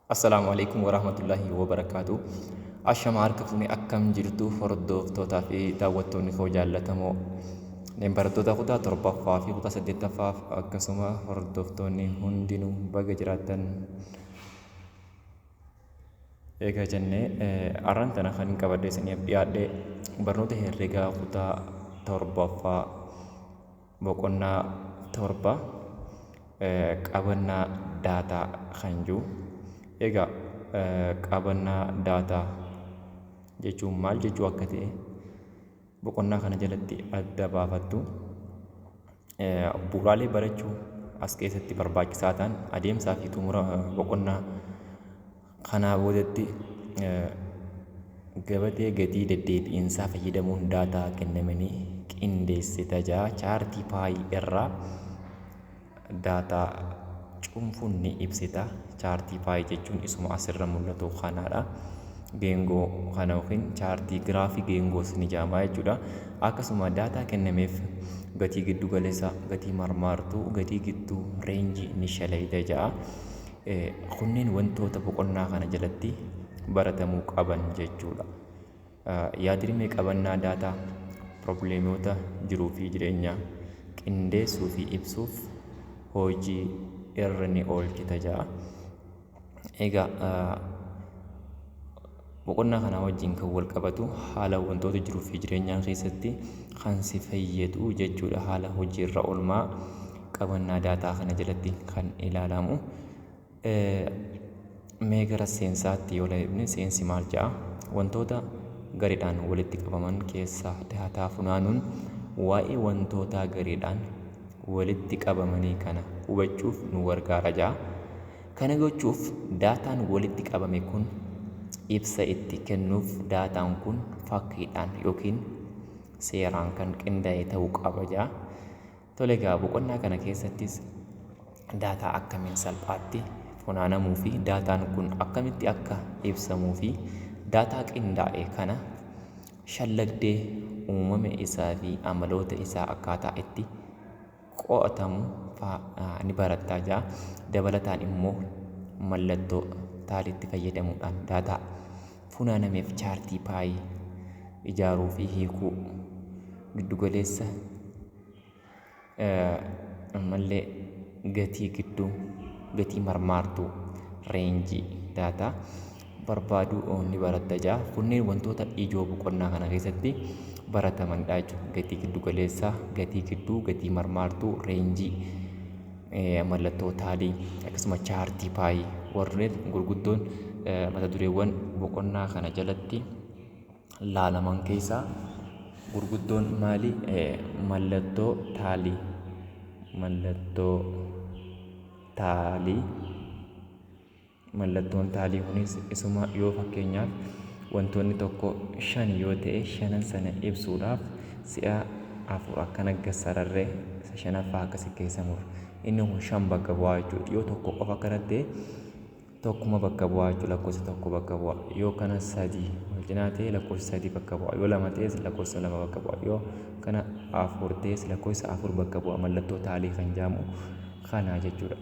Assalamualaikum warahmatullahi wabarakatuh. Ashama harka fuuni akkam jirtu hordoftootaa fi daawwattoonni koo jaallatamoo barattoota kutaa torbaffaa fi kutaa saddeettaffaaf akkasuma hordoftoonni hundinuu baga jiraattan eegaa jennee arraan tana kan qabadde isiniif dhiyaadhe barnoota herregaa kutaa torbaffaa boqonnaa torba qabannaa daataa kan jiru. Egaa qabannaa daataa jechuun maal jechuu akka ta'e boqonnaa kana jalatti adda baafattu. Bu'uuraalee barachuu as keessatti barbaachisaa ta'an adeemsaa fi xumura boqonnaa kanaa boodatti gabatee gatii deddeebi'insaa fayyadamuun daataa kennamanii qindeessita chaartii paayii irraa daataa cuunfuun ni ibsita. Chaartii paayii jechuun isuma asirra mul'atu kanaadha. Geengoo kana yookiin chaartii giraafii geengoos ni jedhama jechuudha. Akkasuma daataa kennameef gatii giddu galeessaa, gatii marmaartuu, gatii gidduu reenjii ni shaleeyda jedha. Kunneen wantoota boqonnaa kana jalatti baratamuu qaban jechuudha. Yaadrimee qabannaa daataa probleemota jiruu fi jireenyaa qindeessuu fi ibsuuf hojii irra ni oolchita jedha. Egaa boqonnaa kana wajjin kan wal qabatu haala wantoota jiruu fi jireenyaa keessatti kan si fayyadu jechuudha. Haala hojiirra oolmaa qabannaa daataa kana jalatti kan ilaalamu. Mee gara seensaatti yoo ilaalle seensi maal jedha? Wantoota gareedhaan walitti qabaman keessaa daataa funaanuun waa'ee wantoota gareedhaan walitti qabamanii kana hubachuuf nu gargaara jedha. Kana gochuuf daataan walitti qabame kun ibsa itti kennuuf daataan kun fakkiidhaan yookiin seeraan kan qindaa'e ta'uu qaba jedha. Tole egaa boqonnaa kana keessattis daataa akkamiin salphaatti funaanamuu fi daataan kun akkamitti akka ibsamuu fi daataa qindaa'e kana shallagdee uumama isaa fi amaloota isaa akkaataa itti qo'atamu ni barattaa jira. Dabalataan immoo mallattoo taalitti fayyadamuudhaan daataa funaanameef chaartii paayii ijaaruu fi hiikuu giddugaleessa ammallee gatii gidduu gatii marmaartuu reenjii daataa barbaaduu ni baratta jira. Kunneen wantoota ijoo boqonnaa kana keessatti baratamanidha jechuudha. Gatii giddu galeessaa, gatii gidduu, gatii marmaartuu, reenjii, mallattoo taalii akkasuma chaartii paayii warreen gurguddoon mata dureewwan boqonnaa kana jalatti laalaman keessaa gurguddoon maali? Mallattoo taalii, mallattoon taalii kunis isuma yoo fakkeenyaaf wantoonni tokko 5 yoo ta'e 5 sana ibsuudhaaf si'a 4 akkana gassararree 5ffaa akkasi keessa muru. Inni kun 5 bakka bu'aa jechuudha. Yoo tokko qofa akkana ta'e tokkuma bakka bu'aa jechuudha. Lakkoofsa tokko bakka bu'aa. Yoo kana 3 wal cinaa ta'e lakkoofsa 3 bakka bu'aa. Yoo 2 ta'es lakkoofsa 2 bakka bu'aa. Yoo kana 4 ta'es lakkoofsa 4 bakka bu'aa. Mallattoo taalii kan jedhamu kana jechuudha.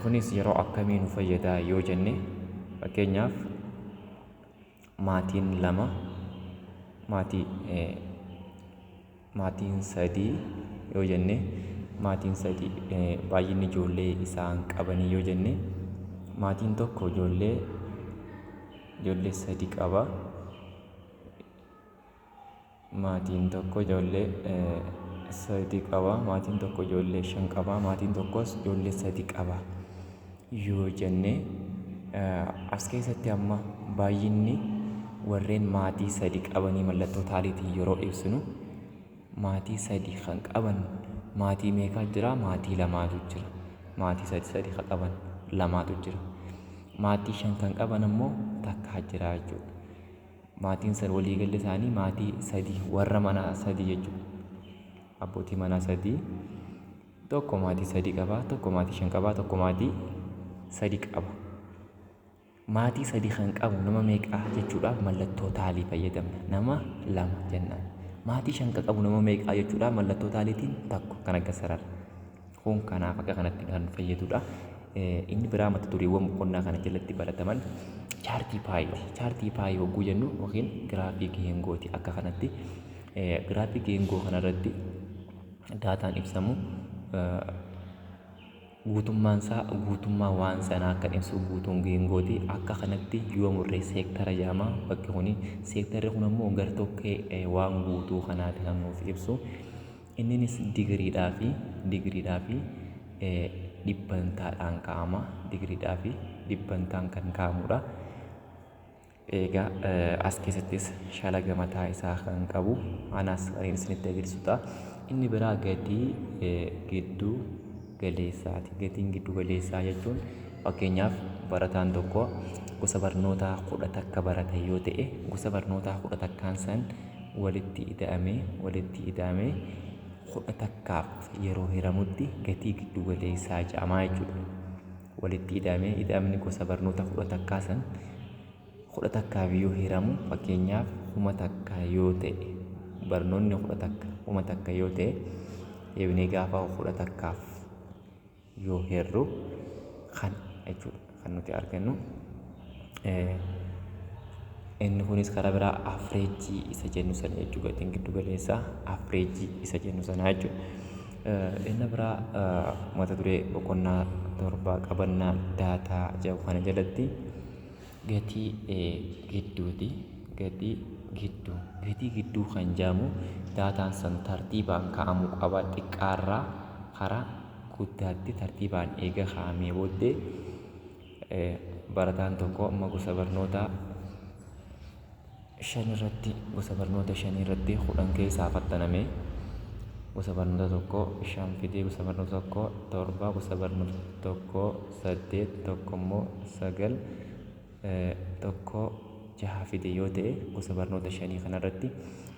Kunis yeroo akkamii nu fayyada yoo jenne fakkeenyaaf maatiin 2 maatiin 3 yoo jenne maatiin 3 baay'inni ijoollee isaan qabanii yoo jenne maatiin tokko ijoollee 3 qaba. Maatiin tokko ijoollee 3 qaba. Maatiin tokko ijoollee 5 qaba. Maatiin tokkos ijoollee 3 qaba yoo jenne as keessatti amma baay'inni warreen maatii 3 qabanii mallattoo taaliitiin yeroo ibsinu maatii 3 kan qaban maatii meeqa jira? Maatii 2tu jira. Maatii 3 kan qaban 2tu jira. Maatii 5 kan qaban ammoo takka jira jechuudha. Maatiin waliigalli isaanii maatii 3 warra manaa 3 jechuudha. Abbootii manaa 3 tokko maatii 3 qaba, tokko maatii 5 qaba, tokko maatii 3 qaba. Maatii 3 kan qabu nama meeqa jechuudhaaf mallattoo taalii fayyadamna. Nama 2 jennaan. Maatii 5 qabu nama meeqa jechuudhaaf mallattoo taaliitiin tokko kan akka sarara. Kun kanaaf akka kanatti kan fayyadudha. Inni biraa mata dureewwan boqonnaa kana jalatti barataman chaartii paayiiti. Chaartii paayii hogguu jennu yookiin giraafii geengooti. Akka kanatti giraafii geengoo kanarratti daataan ibsamu guutummaan isaa guutummaa waan sanaa akka ibsu guutuun geengooti. Akka kanatti yoo murree seektara jedhama. Bakki kuni seektarri kun ammoo gartokkee waan guutuu kanaati kan nuuf ibsu. Inninis digiriidhaa fi dhibbantaadhaan kaa'ama. Digiriidhaa fi dhibbantaan kan kaa'amudha. Egaa as keessattis shalaga mataa isaa kan qabu anas kan isinitti agarsiisudha. Inni biraa gatii giddu galeessaati. Gatiin giddu galeessaa jechuun fakkeenyaaf barataan tokko gosa barnootaa 10 akka barate yoo ta'e gosa barnootaa 10 akkaan san walitti ida'amee 10 takkaaf yeroo hiramutti gatii giddu galeessaa jedhama jechuudha. Walitti ida'amni gosa barnoota 10 takkaa san 10 takkaaf yoo hiramu fakkeenyaaf 1,000 takka yoo ta'e barnoonni 10 takka 1,000 takka yoo ta'e deebinee gaafa 10 takkaaf yoo hirru kan jechuudha kan nuti argannu. Inni kunis karaa biraa afreejii isa jennu sana jechuudha. Gatiin giddu galeessaa afreejii isa jennu sana jechuudha. Inni biraa mata duree boqonnaa 7 qabannaa daataa jedhu kana jalatti gatii gidduuti. Gatii gidduu kan jedhamu daataan san tartiibaan kaa'amuu qaba. Xiqqaarraa karaa guddaatti tartiibaan eega kaa'amee booddee barataan tokko amma gosa barnoota 5 irratti 10 keessaa fattanamee gosa barnoota tokko 5 fidee gosa barnoota tokko 7 gosa barnoota tokko 8 tokko immoo 9 tokko 6 fide yoo ta'e gosa barnoota 5 kanarratti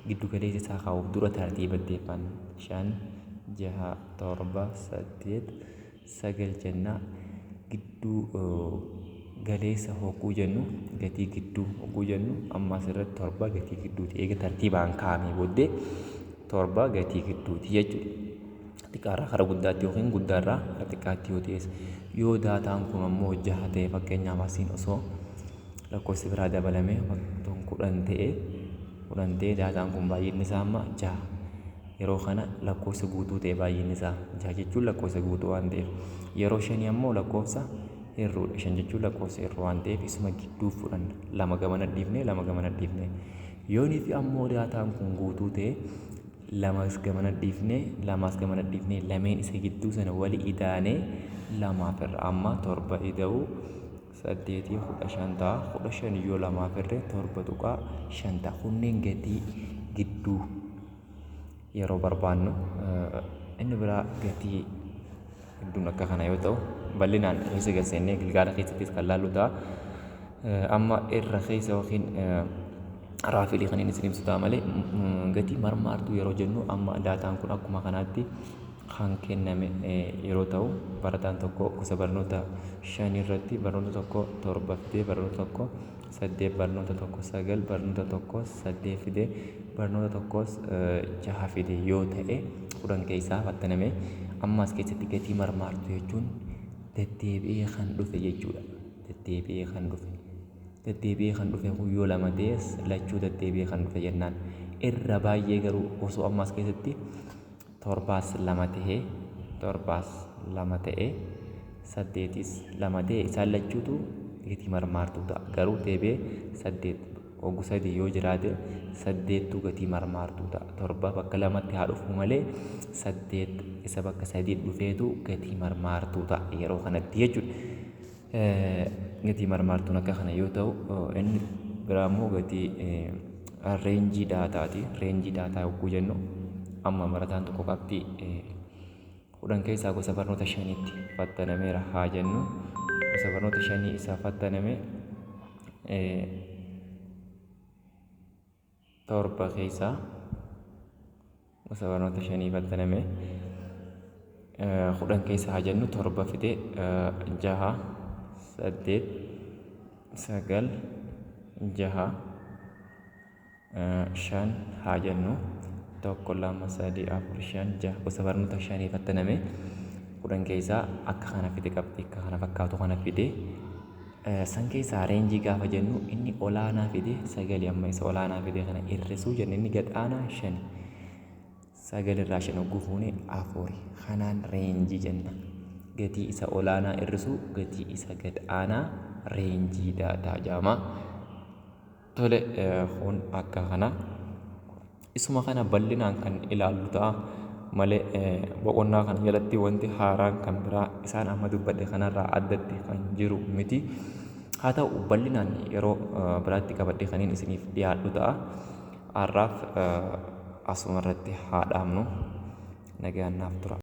giddu galeessi isaa kaa'uuf dura tartiibatteeffan 5 6 7 8 9 jenna. Gidduu galeessa hogguu jennu gatii gidduu hogguu jennu amma asirratti 7 gatii gidduuti. Eega tartiibaan kaa'amee booddee 7 gatii gidduuti jechuudha. Xiqqaarraa karaa guddaatti yookiin guddaarraa karaa xiqqaatti yoo ta'es yoo daataan kun ammoo 6 ta'e fakkeenyaaf asiin osoo lakkoofsi biraa dabalamee 10 ta'e daataan kun baay'inni isaa amma 6. Yeroo kana lakkoofsa guutuu ta'e baay'inni isaa 6 jechuun lakkoofsa guutuu waan ta'eef yeroo 5 ammoo lakkoofsa hirruudha. 5 jechuun lakkoofsa hirruu waan ta'eef isuma gidduu fudhanna. 2 gamana dhiifne yoonii fi ammoo daataan kun guutuu ta'e 2 gamana dhiifne lameen isa gidduu sana wali idaanee 2 irra amma 7 ida'uu 8 15 ta'a. 15 yoo 2 irra 7 tuqaa 5 ta'a. Kunneen gatii gidduu yeroo barbaannu. Inni biraa gatii gidduun akka kana yoo ta'u bal'inaan keessa galseennee gilgaala keessattis kan laallu ta'a. Amma irra keessa yookiin raafilee kan inni isin ibsu ta'a malee gatii marmaartuu yeroo jennu amma daataan kun akkuma kanaatti kan kenname yeroo ta'u barataan tokko gosa barnoota 5 irratti barnoota tokko 7 fidee barnoota tokko 8 barnoota tokko 9 barnoota tokko 8 fidee barnoota tokko 6 fidee yoo ta'e 10 keessaa fattaname. Ammas keessatti gatii marmaartuu jechuun deddeebi'ee kan dhufe jechuudha. Deddeebi'ee kan dhufe kun yoo 2 ta'es lachuu deddeebi'ee kan dhufe jennaan. Irra baay'ee garuu osoo ammas keessatti 7 ta'e 8 ta'e isaan lachuutu gatii marmaartuu ta'a. Garuu deebi'ee 8 hogguu 3 yoo jiraate 8tu gatii marmaartuu ta'a. 7 bakka 2tti haa dhufu malee 8 isa bakka 3 dhufeetu gatii marmaartuu ta'a yeroo kanatti jechuudha. Gatii marmaartuun akka kana yoo ta'u inni biraa immoo gatii reenjii daataati. Reenjii daataa hogguu jennu amma barataan tokko qabxii 10 keessaa gosa barnoota 5tti fattanameera haa jennu. Gosa barnoota 5 isaa fattaname 7 keessaa gosa barnoota 5 fattaname 10 keessaa haa jennu 7 fide 6 8 9 6 5 haa jennu 1 2 3 4 5 6 gosa barnoota 5 fattaname 10 keessaa akka kana fide qabdi akka kana fakkaatu kana fide san keessaa reenjii gaafa jennu inni olaanaa fide 9 amma isa olaanaa fide kana hir'isuu jenna inni gad aanaa 5 9 irraa 5 gufuune 4 kanaan reenjii jenna gatii isa olaanaa hir'isuu gatii isa gad aanaa reenjii daataa jama tole kun akka kana isuma kana bal'inaan kan ilaallu ta'a malee boqonnaa kana jalatti wanti haaraan kan biraa isaan amma dubbadhe kanarraa addatti kan jiru miti haa ta'u bal'inaan yeroo biraatti qabadhe kaniin isiniif dhiyaadhu ta'a har'aaf asuma irratti haa dhaabnu nagaan naaf tura.